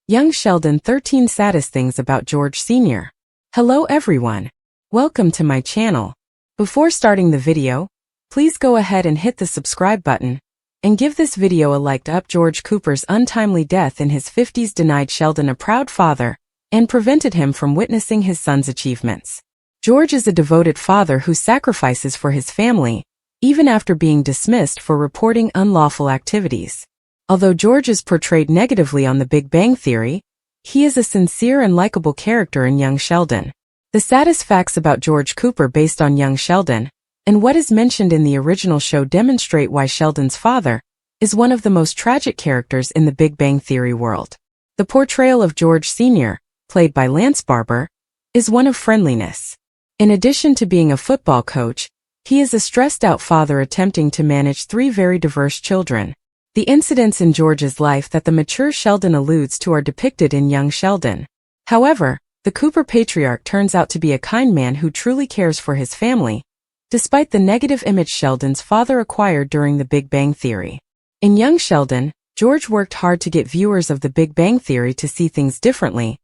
Young Sheldon 13 Saddest Things About George Sr. Hello everyone. Welcome to my channel. Before starting the video, please go ahead and hit the subscribe button and give this video a like up. George Cooper's untimely death in his 50s denied Sheldon a proud father and prevented him from witnessing his son's achievements. George is a devoted father who sacrifices for his family, even after being dismissed for reporting unlawful activities. Although George is portrayed negatively on The Big Bang Theory, he is a sincere and likable character in Young Sheldon. The saddest facts about George Cooper based on Young Sheldon, and what is mentioned in the original show demonstrate why Sheldon's father is one of the most tragic characters in the Big Bang Theory world. The portrayal of George Sr., played by Lance Barber, is one of friendliness. In addition to being a football coach, he is a stressed-out father attempting to manage three very diverse children. The incidents in George's life that the mature Sheldon alludes to are depicted in Young Sheldon. However, the Cooper patriarch turns out to be a kind man who truly cares for his family, despite the negative image Sheldon's father acquired during The Big Bang Theory. In Young Sheldon, George worked hard to get viewers of The Big Bang Theory to see things differently,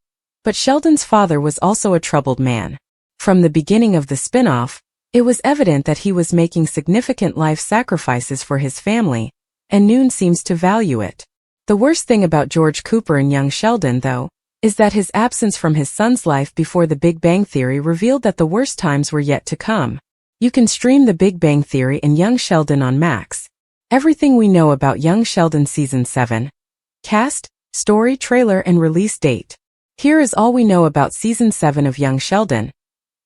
but Sheldon's father was also a troubled man. From the beginning of the spin-off, it was evident that he was making significant life sacrifices for his family, and Noon seems to value it. The worst thing about George Cooper and Young Sheldon, though, is that his absence from his son's life before The Big Bang Theory revealed that the worst times were yet to come. You can stream The Big Bang Theory and Young Sheldon on Max. Everything we know about Young Sheldon Season 7. Cast, story, trailer, and release date. Here is all we know about Season 7 of Young Sheldon,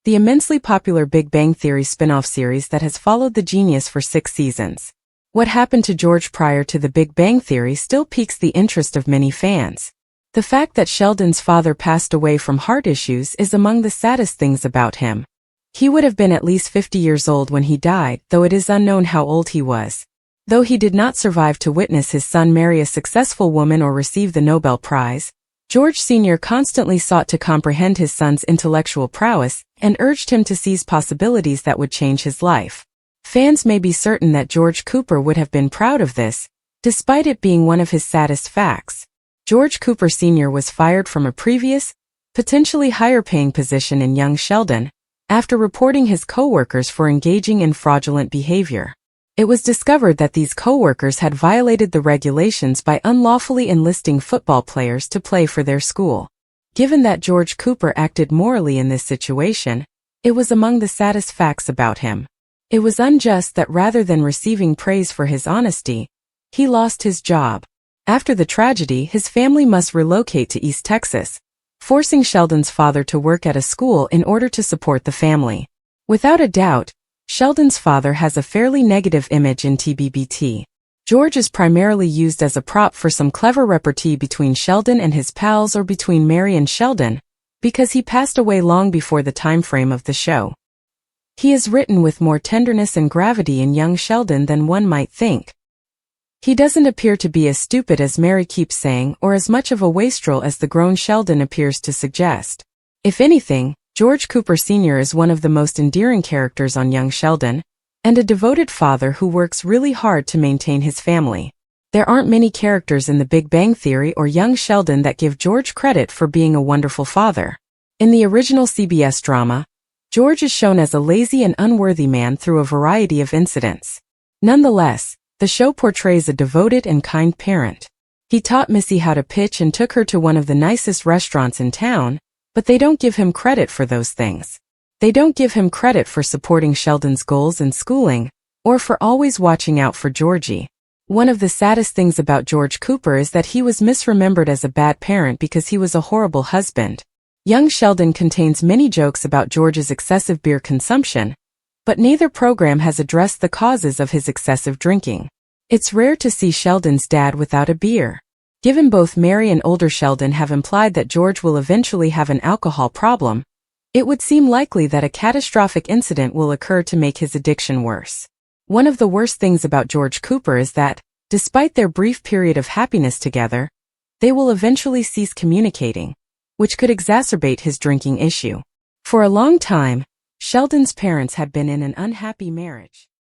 the immensely popular Big Bang Theory spin-off series that has followed the genius for 6 seasons. What happened to George prior to The Big Bang Theory still piques the interest of many fans. The fact that Sheldon's father passed away from heart issues is among the saddest things about him. He would have been at least 50 years old when he died, though it is unknown how old he was. Though he did not survive to witness his son marry a successful woman or receive the Nobel Prize, George Sr. constantly sought to comprehend his son's intellectual prowess and urged him to seize possibilities that would change his life. Fans may be certain that George Cooper would have been proud of this, despite it being one of his saddest facts. George Cooper Sr. was fired from a previous, potentially higher-paying position in Young Sheldon, after reporting his co-workers for engaging in fraudulent behavior. It was discovered that these co-workers had violated the regulations by unlawfully enlisting football players to play for their school. Given that George Cooper acted morally in this situation, it was among the saddest facts about him. It was unjust that rather than receiving praise for his honesty, he lost his job. After the tragedy, his family must relocate to East Texas, forcing Sheldon's father to work at a school in order to support the family. Without a doubt, Sheldon's father has a fairly negative image in TBBT. George is primarily used as a prop for some clever repartee between Sheldon and his pals or between Mary and Sheldon, because he passed away long before the time frame of the show. He is written with more tenderness and gravity in Young Sheldon than one might think. He doesn't appear to be as stupid as Mary keeps saying or as much of a wastrel as the grown Sheldon appears to suggest. If anything, George Cooper Sr. is one of the most endearing characters on Young Sheldon, and a devoted father who works really hard to maintain his family. There aren't many characters in The Big Bang Theory or Young Sheldon that give George credit for being a wonderful father. In the original CBS drama, George is shown as a lazy and unworthy man through a variety of incidents. Nonetheless, the show portrays a devoted and kind parent. He taught Missy how to pitch and took her to one of the nicest restaurants in town, but they don't give him credit for those things. They don't give him credit for supporting Sheldon's goals in schooling, or for always watching out for Georgie. One of the saddest things about George Cooper is that he was misremembered as a bad parent because he was a horrible husband. Young Sheldon contains many jokes about George's excessive beer consumption, but neither program has addressed the causes of his excessive drinking. It's rare to see Sheldon's dad without a beer. Given both Mary and older Sheldon have implied that George will eventually have an alcohol problem, it would seem likely that a catastrophic incident will occur to make his addiction worse. One of the worst things about George Cooper is that, despite their brief period of happiness together, they will eventually cease communicating, which could exacerbate his drinking issue. For a long time, Sheldon's parents had been in an unhappy marriage.